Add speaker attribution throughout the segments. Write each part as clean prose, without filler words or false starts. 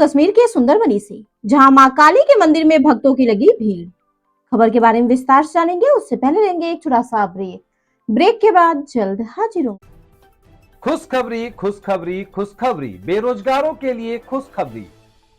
Speaker 1: कश्मीर के सुंदरबनी से, जहां मां काली के मंदिर में भक्तों की लगी भीड़। खबर के बारे में विस्तार से जानेंगे, उससे पहले लेंगे एक छोटा सा ब्रेक के बाद जल्द हाजिर होंगे।
Speaker 2: खुशखबरी खुशखबरी खुशखबरी, बेरोजगारों के लिए खुशखबरी।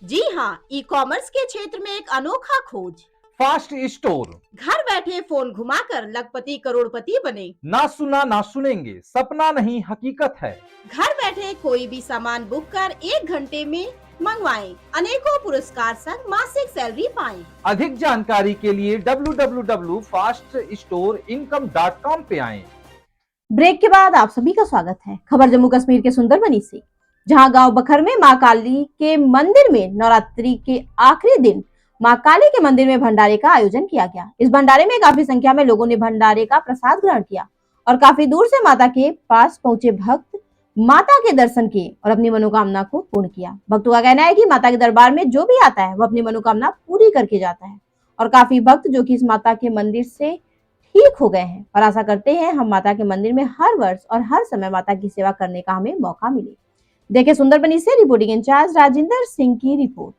Speaker 3: जी हाँ, ई कॉमर्स के क्षेत्र में एक अनोखा खोज।
Speaker 2: Fast store.
Speaker 3: घर बैठे फोन घुमाकर लखपति करोड़पति बने।
Speaker 2: ना सुना ना सुनेंगे, सपना नहीं हकीकत है।
Speaker 3: घर बैठे कोई भी सामान बुक कर 1 घंटे में मंगवाएं। अनेकों पुरस्कार संग मासिक सैलरी पाएं।
Speaker 2: अधिक जानकारी के लिए www.faststoreincome.com पे आएं।
Speaker 1: ब्रेक के बाद आप सभी का स्वागत है। खबर जम्मू कश्मीर के सुंदरबनी से, जहां गांव बखर में मां काली के मंदिर में नवरात्रि के आखिरी दिन मां काली के मंदिर में भंडारे का आयोजन किया गया। इस भंडारे में काफी संख्या में लोगों ने भंडारे का प्रसाद ग्रहण किया और काफी दूर से माता के पास पहुंचे भक्त माता के दर्शन किए और अपनी मनोकामना को पूर्ण किया। भक्तों का कहना है कि माता के दरबार में जो भी आता है वो अपनी मनोकामना पूरी करके जाता है और काफी भक्त जो कि इस माता के मंदिर से ठीक हो गए हैं और आशा करते हैं हम माता के मंदिर में हर वर्ष और हर समय माता की सेवा करने का हमें मौका मिले। देखें सुंदरबनी से रिपोर्टिंग इंचार्ज राजेंद्र सिंह की रिपोर्ट।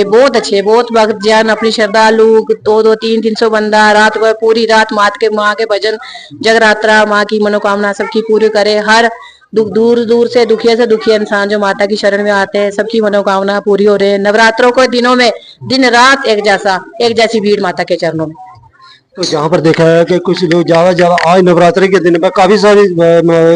Speaker 4: बहुत अच्छे, बहुत भक्त जन अपनी श्रद्धालु 200-300 बंदा रात भर पूरी रात माँ के भजन जगरात्रा माँ की मनोकामना सबकी पूरी करे। हर दूर दूर से दुखिया इंसान जो माता की शरण में आते हैं सबकी मनोकामना पूरी हो रही है। नवरात्रों के दिनों में दिन रात एक जैसी भीड़ माता के चरणों में।
Speaker 5: तो जहाँ पर देखा है कि कुछ लोग ज्यादा आज नवरात्रि के दिन में काफी सारे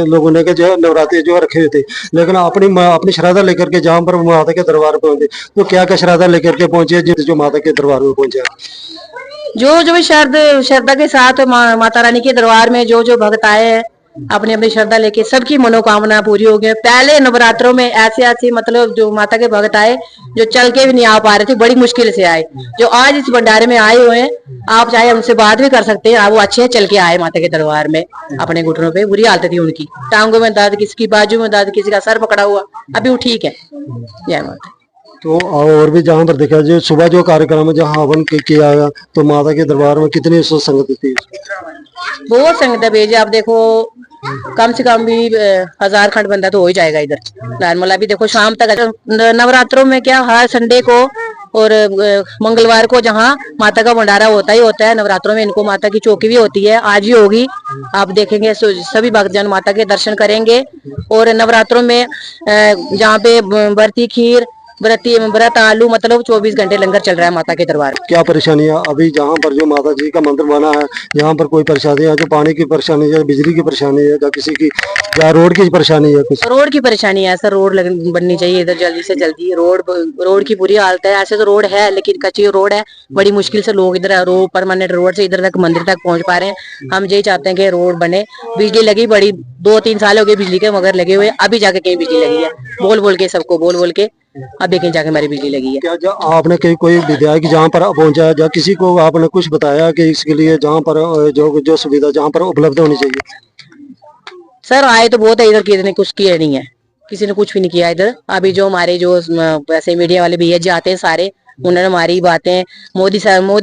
Speaker 5: लोगों ने जो नवरात्रि जो रखे हुए थे, लेकिन अपनी श्रद्धा लेकर के जहाँ पर माता के दरबार पे पहुंचे, तो क्या क्या श्रद्धा लेकर के पहुंचे जो माता के दरबार में पहुंचे?
Speaker 4: जो भी श्रद्धा के साथ माता रानी के दरबार में जो भक्त आए हैं अपनी अपनी श्रद्धा लेके सबकी मनोकामना पूरी हो गई। पहले नवरात्रों में ऐसे मतलब जो माता के भक्त आए जो चल के भी नहीं आ पा रहे थे, बड़ी मुश्किल से आए, जो आज इस भंडारे में आए हुए हैं। आप चाहे हमसे बात भी कर सकते हैं, वो अच्छे चल के आए माता के दरबार में। अपने घुटनों पे बुरी हालत थी उनकी, टांगों में दर्द, किसी की बाजू में दर्द, किसी का सर पकड़ा हुआ, अभी वो ठीक है। जय माता।
Speaker 5: तो और भी जहाँ पर देखा जो सुबह जो कार्यक्रम जहाँ हवन किया गया, तो माता के दरबार में कितनी संगत थी?
Speaker 4: बहुत संगत है भेजे। आप देखो कम से कम भी 1000 खंड बंदा तो हो ही जाएगा इधर। नॉर्मल अभी देखो शाम तक नवरात्रों में क्या हर संडे को और मंगलवार को जहाँ माता का भंडारा होता ही होता है। नवरात्रों में इनको माता की चौकी भी होती है, आज भी होगी। आप देखेंगे सभी भक्तजन माता के दर्शन करेंगे। और नवरात्रों में जहाँ पे बरती खीर व्रत आलू मतलब 24 घंटे लंगर चल रहा है माता के दरबार।
Speaker 5: क्या परेशानियां अभी जहाँ पर जो माता जी का मंदिर बना है, यहाँ पर कोई परेशानी है? जो पानी की परेशानी है, बिजली की परेशानी है, या किसी की क्या रोड की परेशानी है? कुछ रोड
Speaker 4: की परेशानी है सर, रोड बननी चाहिए इधर जल्दी से जल्दी। रोड की बुरी हालत है। ऐसे तो रोड है लेकिन कच्ची रोड है, बड़ी मुश्किल से लोग इधर परमानेंट रोड से इधर तक मंदिर तक पहुंच पा रहे हैं। हम यही चाहते हैं कि रोड बने। बिजली लगी बड़ी 2-3 साल हो गए बिजली के मगर लगे हुए, अभी जाके कहीं बिजली लगी है। बोल के सबको बोल के अभी कहीं जाके हमारी बिजली लगी है।
Speaker 5: क्या आपने कोई विधायक जहाँ पर पहुंचा या किसी को आपने कुछ बताया कि इसके लिए जहाँ पर जो सुविधा जहाँ पर उपलब्ध होनी चाहिए?
Speaker 4: सर आए तो बहुत है इधर, किसी ने कुछ किया नहीं है, किसी ने कुछ भी नहीं किया इधर। अभी जो हमारे जो वैसे मीडिया वाले भैया जी आते हैं सारे, उन्होंने हमारी बातें मोदी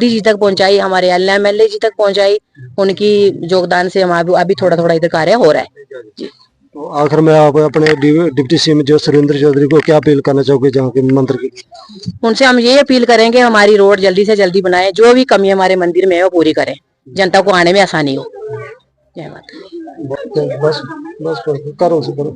Speaker 4: जी तक पहुंचाई, हमारे MLA जी तक पहुंचाई। उनकी योगदान से हम अभी थोड़ा इधर कार्य हो रहा है जी।
Speaker 5: तो आखिर में आप अपने डिप्टी CM जो सुरेंद्र चौधरी को क्या अपील करना चाहोगे जहाँ के मंदिर की?
Speaker 4: उनसे हम ये अपील करेंगे हमारी रोड जल्दी से जल्दी बनाए, जो भी कमी हमारे मंदिर में है वो पूरी करें, जनता को आने में आसानी हो। जय माता।
Speaker 5: बस करो से करो।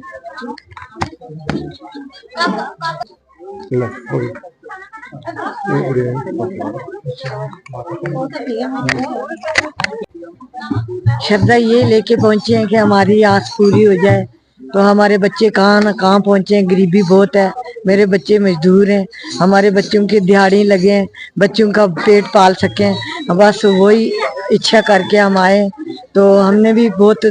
Speaker 6: श्रद्धा ये लेके पहुंचे हैं कि हमारी आस पूरी हो जाए। तो हमारे बच्चे कहाँ न कहाँ पहुंचे हैं, गरीबी बहुत है, मेरे बच्चे मजदूर हैं, हमारे बच्चों की दिहाड़ी लगे हैं, बच्चों का पेट पाल सकें, बस वही इच्छा करके हम आए। तो हमने भी बहुत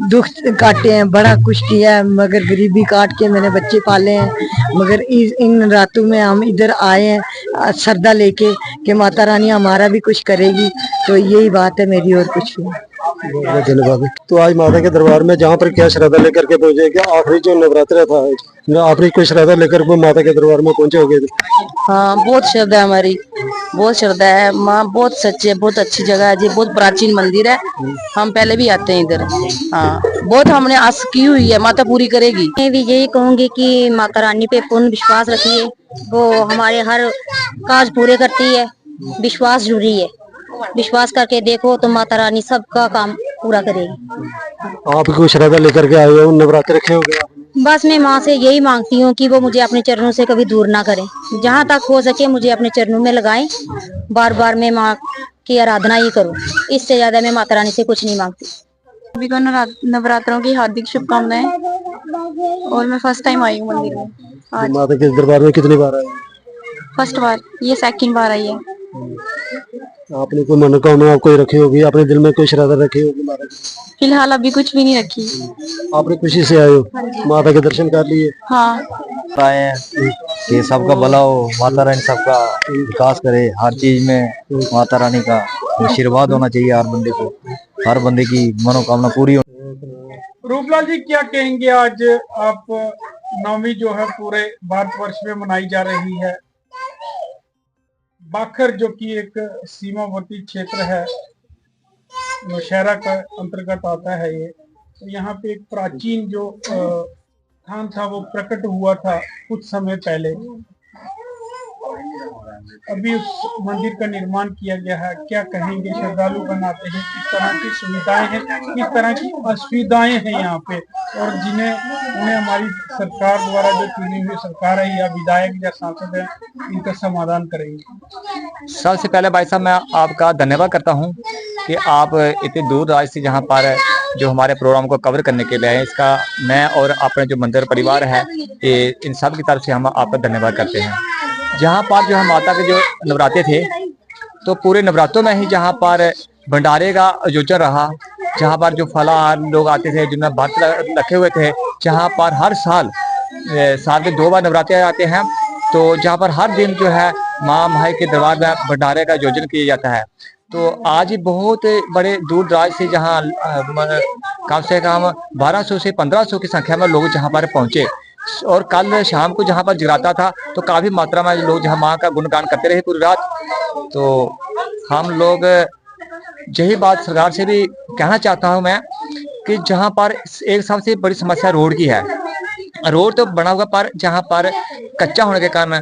Speaker 6: दुख काटे हैं, बड़ा कुछ किया है, मगर गरीबी काट के मैंने बच्चे पाले हैं। मगर इन रातों में हम इधर आए हैं श्रद्धा लेके कि माता रानी हमारा भी कुछ करेगी। तो यही बात है मेरी, और कुछ नहीं।
Speaker 5: बहुत धन्यवाद। तो आज माता के दरबार में जहाँ पर क्या श्रद्धा लेकर के पहुंचे? क्या आखिरी जो नवरात्रि था आपने कोई श्रद्धा लेकर माता के दरबार में पहुंचे होगे?
Speaker 4: हाँ बहुत श्रद्धा हमारी। बहुत श्रद्धा है, माँ बहुत सच्ची है, बहुत अच्छी जगह है जी, बहुत प्राचीन मंदिर है। हम पहले भी आते हैं इधर। हाँ, बहुत हमने आस की हुई है, माता पूरी करेगी।
Speaker 7: मैं भी यही कहूंगी कि माता रानी पे पूर्ण विश्वास रखिए, वो हमारे हर काज पूरे करती है। विश्वास जरूरी है, विश्वास करके देखो तो माता रानी सबका काम पूरा करेगी।
Speaker 5: आप कोई श्रद्धा लेकर के आए हो, नवरात्र रखे हो गए?
Speaker 7: बस मैं माँ से यही मांगती हूँ कि वो मुझे अपने चरणों से कभी दूर ना करें, जहाँ तक हो सके मुझे अपने चरणों में लगाएं। बार बार मैं माँ की आराधना ही करूँ, इससे ज्यादा मैं माता रानी से कुछ नहीं मांगती।
Speaker 8: सभी को नवरात्रों की हार्दिक शुभकामनाएं। और मैं फर्स्ट टाइम आई हूँ मंदिर में आज।
Speaker 5: माता के दरबार में कितनी बार आए?
Speaker 8: फर्स्ट बार, ये सेकंड बार आई है।
Speaker 5: आपने कोई मनोकामना कोई रखी होगी, अपने दिल में कोई श्रद्धा रखी होगी माता की?
Speaker 8: फिलहाल अभी कुछ भी नहीं रखी।
Speaker 5: आपने खुशी से आए हो, माता के दर्शन कर लिए?
Speaker 8: हाँ,
Speaker 9: आए हैं कि सबका भला हो, माता रानी सबका विकास करे, हर चीज में माता रानी का आशीर्वाद होना चाहिए हर बंदे को, हर बंदे की मनोकामना पूरी हो।
Speaker 10: रूपलाल जी, क्या कहेंगे, आज आप नवमी जो है पूरे भारतवर्ष में मनाई जा रही है। बाखर जो कि एक सीमावर्ती क्षेत्र है, नौशहरा का अंतर्गत आता है ये, तो यहाँ पे एक प्राचीन जो स्थान था वो प्रकट हुआ था कुछ समय पहले। अभी उस मंदिर का निर्माण किया गया है। क्या कहेंगे, श्रद्धालु का नाते हैं, किस तरह की सुविधाएं हैं, किस तरह की असुविधाएं हैं यहाँ पे, और उन्हें हमारी सरकार द्वारा जो चुनी हुई सरकार है या विधायक या सांसद है, इनका समाधान करेंगे।
Speaker 9: सबसे पहले भाई साहब मैं आपका धन्यवाद करता हूँ कि आप इतने दूर दराज से जहाँ पर जो हमारे प्रोग्राम को कवर करने के लिए आए। इसका मैं और अपने जो मंदिर परिवार है, इन सब की तरफ से हम आपका धन्यवाद करते हैं। जहाँ पर जो हम माता के जो नवरात्रे थे, तो पूरे नवरात्रों में ही जहाँ पर भंडारे का आयोजन रहा, जहाँ पर जो फलाहार लोग आते थे, जिनमें व्रत रखे हुए थे, जहाँ पर हर साल के 2 बार नवरात्रे आते हैं, तो जहाँ पर हर दिन जो है माँ माई के दरबार में भंडारे का आयोजन किया जाता है। तो आज ही बहुत बड़े दूर दराज से जहाँ कम से कम 1200 से 1500 की संख्या में लोग जहाँ पर पहुंचे, और कल शाम को जहाँ पर जगराता था तो काफी मात्रा में लोग जहाँ माँ का गुणगान करते रहे पूरी रात। तो हम लोग यही बात सरकार से भी कहना चाहता हूँ मैं कि जहाँ पर एक सबसे बड़ी समस्या रोड की है। रोड तो बना हुआ, पर जहाँ पर कच्चा होने के कारण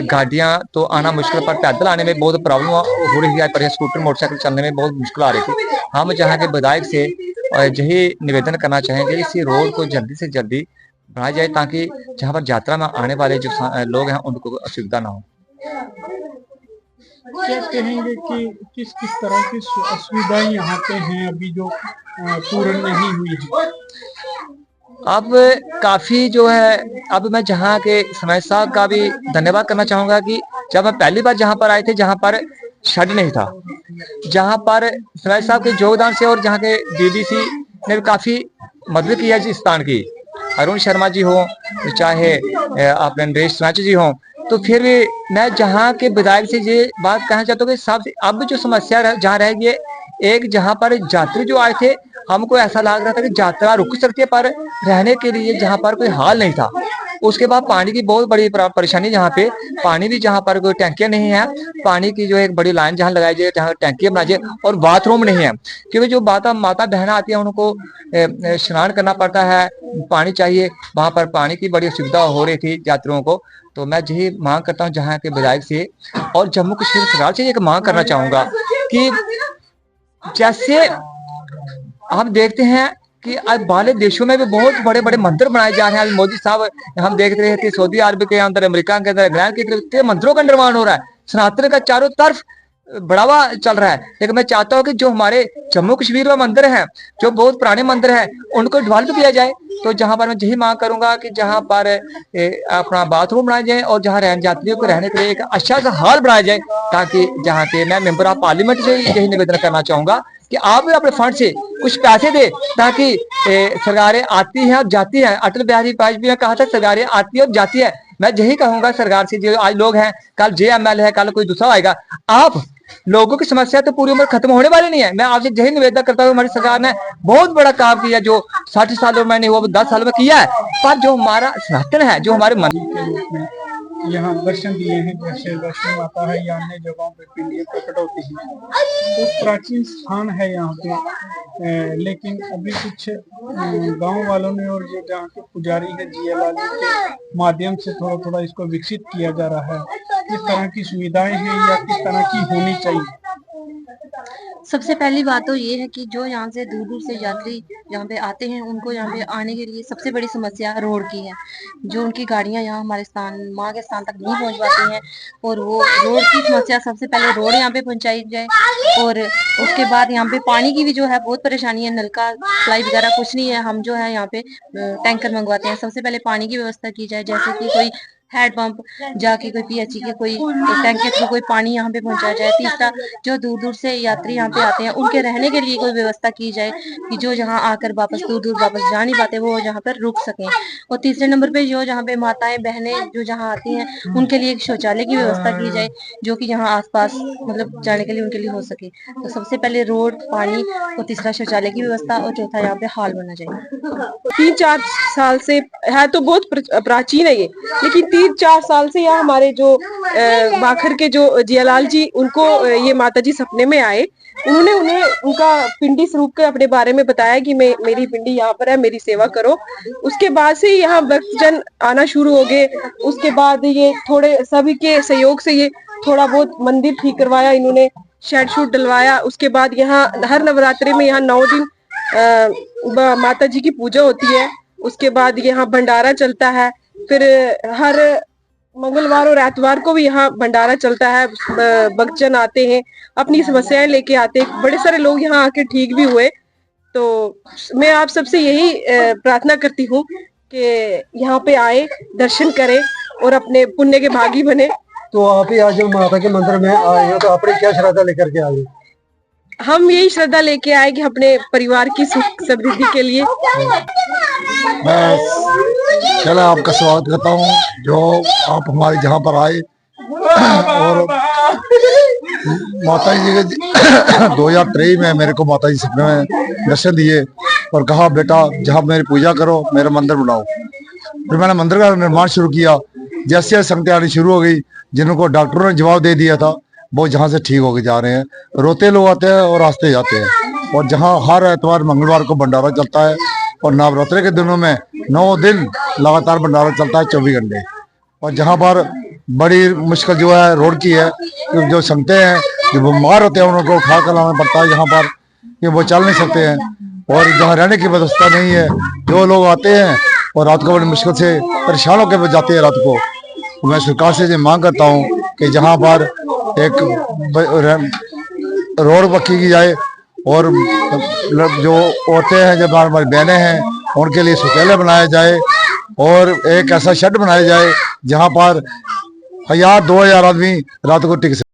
Speaker 9: गाड़ियाँ तो आना मुश्किल, पर पैदल आने में बहुत प्रॉब्लम हो रही है, पर स्कूटर मोटरसाइकिल चलने में बहुत मुश्किल आ रही थी। हम जहाँ के विधायक से यही निवेदन करना चाहेंगे, इसी रोड को जल्दी से जल्दी बनाया जाए, ताकि जहाँ पर यात्रा में आने वाले जो लोग हैं उनको असुविधा ना हो।
Speaker 10: क्या कहेंगे कि किस किस तरह की असुविधाएं यहाँ पे हैं अभी जो पूर्ण नहीं हुई है?
Speaker 9: अब काफी जो है, अब मैं जहाँ के समय साहब का भी धन्यवाद करना चाहूंगा कि जब मैं पहली बार जहाँ पर आए थे, जहाँ पर शेड नहीं था, जहाँ पर समय साहब के योगदान से और जहाँ के डीडीसी ने भी काफी मदद की है इस स्थान की, अरुण शर्मा जी हो, चाहे अपने नरेश जी हो, तो फिर भी मैं जहाँ के विधायक से ये बात कहना चाहता हूँ कि साहब अब जो समस्या जहाँ रह गई, एक जहाँ पर यात्री जो आए थे, हमको ऐसा लग रहा था कि यात्रा रुक सकती है, पर रहने के लिए जहाँ पर कोई हाल नहीं था। उसके बाद पानी की बहुत बड़ी परेशानी, जहाँ पे पानी भी, जहाँ पर कोई टैंकियां नहीं है, पानी की जो एक बड़ी लाइन जहाँ लगाई जाए, जहाँ टैंकियां बनाई जाए, और बाथरूम नहीं है, क्योंकि जो माता बहना आती है उनको स्नान करना पड़ता है, पानी चाहिए, वहां पर पानी की बड़ी असुविधा हो रही थी यात्रियों को। तो मैं यही मांग करता हूँ जहाँ के विधायक से और जम्मू कश्मीर सरकार से एक मांग करना चाहूंगा कि जैसे हम देखते हैं कि आज बाहरी देशों में भी बहुत बड़े बड़े मंदिर बनाए जा रहे हैं। मोदी साहब, हम देख रहे थे सऊदी अरब के अंदर, अमेरिका के अंदर, इंग्लैंड के अंदर मंदिरों का निर्माण हो रहा है, सनातन का चारों तरफ बढ़ावा चल रहा है। लेकिन मैं चाहता हूँ कि जो हमारे जम्मू कश्मीर में मंदिर हैं, जो बहुत पुराने मंदिर हैं, उनको डेवलप किया जाए। तो जहाँ पर मैं यही मांग करूंगा कि जहाँ पर अपना बाथरूम बनाए जाए और जहाँ यात्रियों को रहने के लिए एक अच्छा सा हॉल बनाया जाए, ताकि जहाँ के मैं मेंबर ऑफ पार्लियामेंट से यही निवेदन करना चाहूंगा कि आप भी अपने फंड से कुछ पैसे दे, ताकि सरकारें आती हैं और जाती हैं। अटल बिहारी वाजपेयी ने कहा था सरकारें आती है और जाती है। मैं यही कहूंगा सरकार से, जो आज लोग हैं, कल JML है, कल कोई दूसरा आएगा, आप लोगों की समस्या तो पूरी उम्र खत्म होने वाली नहीं है। मैं आपसे यही निवेदन करता हूँ, हमारी सरकार ने बहुत बड़ा काम किया, जो 60 सालों में नहीं, वो 10 सालों में किया है, पर जो हमारा सनातन है, जो हमारे मन
Speaker 10: यहाँ दर्शन दिए हैं, जैसे वैष्णो माता है या अन्य जगहों पे पिंडियां प्रकट होती हैं। तो प्राचीन स्थान है यहाँ पे, लेकिन अभी कुछ गांव वालों ने और जो जहाँ के पुजारी है जियालाल जी के माध्यम से थोड़ा थोड़ा इसको विकसित किया जा रहा है। किस तरह की सुविधाएं हैं या किस तरह की होनी चाहिए?
Speaker 8: सबसे पहली बात तो ये है कि जो यहाँ से दूर दूर से यात्री यहाँ पे आते हैं, उनको यहाँ पे आने के लिए सबसे बड़ी समस्या रोड की है। जो उनकी गाड़ियाँ यहाँ हमारे स्थान माँ के स्थान तक नहीं पहुँच पाती हैं, और वो रोड की समस्या सबसे पहले रोड यहाँ पे पहुँचाई जाए। और उसके बाद यहाँ पे पानी की भी जो है बहुत परेशानी है, नलका सप्लाई वगैरह कुछ नहीं है। हम जो है यहाँ पे टैंकर मंगवाते हैं। सबसे पहले पानी की व्यवस्था की जाए, जैसे कि कोई हेड पंप जाके कोई पीएचई के कोई टैंक के थ्रू कोई पानी यहाँ पे पहुंचाया जाए। तीसरा, जो दूर दूर से यात्री यहाँ पे आते हैं, उनके रहने के लिए कोई व्यवस्था की जाए कि जो यहाँ आकर वापस दूर दूर वापस जा नहीं पाते वो यहाँ पर रुक सकें। और तीसरे नंबर पे जो जहाँ पे माताएं बहनें जो जहाँ आती हैं, उनके लिए एक शौचालय की व्यवस्था की जाए, जो कि यहाँ आसपास मतलब जाने के लिए उनके लिए हो सके। तो सबसे पहले रोड, पानी, और तीसरा शौचालय की व्यवस्था, और चौथा यहाँ पे हॉल बना जाए।
Speaker 11: 3-4 साल से है तो बहुत प्राचीन है ये, लेकिन 3-4 साल से यहाँ हमारे जो बाखर के जो जियालाल जी, उनको ये माता जी सपने में आए। उन्होंने उनका पिंडी स्वरूप के अपने बारे में बताया कि मेरी पिंडी यहाँ पर है, मेरी सेवा करो। उसके बाद से यहाँ भक्तजन आना शुरू हो गए। उसके बाद ये थोड़े सभी के सहयोग से ये थोड़ा बहुत मंदिर ठीक करवाया इन्होंने, शेड शूट डलवाया। उसके बाद यहाँ हर नवरात्रि में यहाँ 9 दिन माता जी की पूजा होती है। उसके बाद यहाँ भंडारा चलता है। फिर हर मंगलवार और एतवार को भी यहाँ भंडारा चलता है। भक्तजन आते हैं, अपनी समस्याएं लेके आते हैं। बड़े सारे लोग यहाँ आके ठीक भी हुए। तो मैं आप सबसे यही प्रार्थना करती हूँ कि यहाँ पे आए, दर्शन करें और अपने पुण्य के भागी बने।
Speaker 5: तो आप ही आज माता के मंदिर में आए हैं, तो अपनी क्या श्रद्धा लेकर के आए?
Speaker 11: हम यही श्रद्धा लेके आए कि अपने परिवार की सुख समृद्धि के लिए।
Speaker 12: मैं चलो आपका स्वागत करता हूँ जो आप हमारे जहाँ पर आए, और माता जी के 2023 में मेरे को माता जी सपने में दर्शन दिए और कहा बेटा जहाँ मेरी पूजा करो, मेरा मंदिर बनाओ। फिर मैंने मंदिर का निर्माण शुरू किया। जैसे संगतें आनी शुरू हो गई, जिनको डॉक्टरों ने जवाब दे दिया था, वो जहाँ से ठीक होके जा रहे हैं। रोते लोग आते हैं और हंसते जाते हैं। और जहाँ हर एतवार मंगलवार को भंडारा चलता है, और नवरात्रि के दिनों में 9 दिन लगातार भंडारा चलता है 24 घंटे। और जहाँ पर बड़ी मुश्किल जो है रोड की है, कि जो संगतें हैं जो बीमार होते हैं उनको उठा कर लाना पड़ता है यहाँ पर, कि वो चल नहीं सकते हैं। और जहाँ रहने की व्यवस्था नहीं है, जो लोग आते हैं और रात को बड़ी मुश्किल से परेशान होकर जाते हैं रात को। तो मैं सरकार से ये मांग करता हूँ कि जहाँ पर एक रोड पक्की की जाए, और जो औरतें हैं, जब हमारी बहनें हैं, उनके लिए शौचालय बनाया जाए, और एक ऐसा शेड बनाया जाए जहाँ पर 1000-2000 आदमी रात को टिक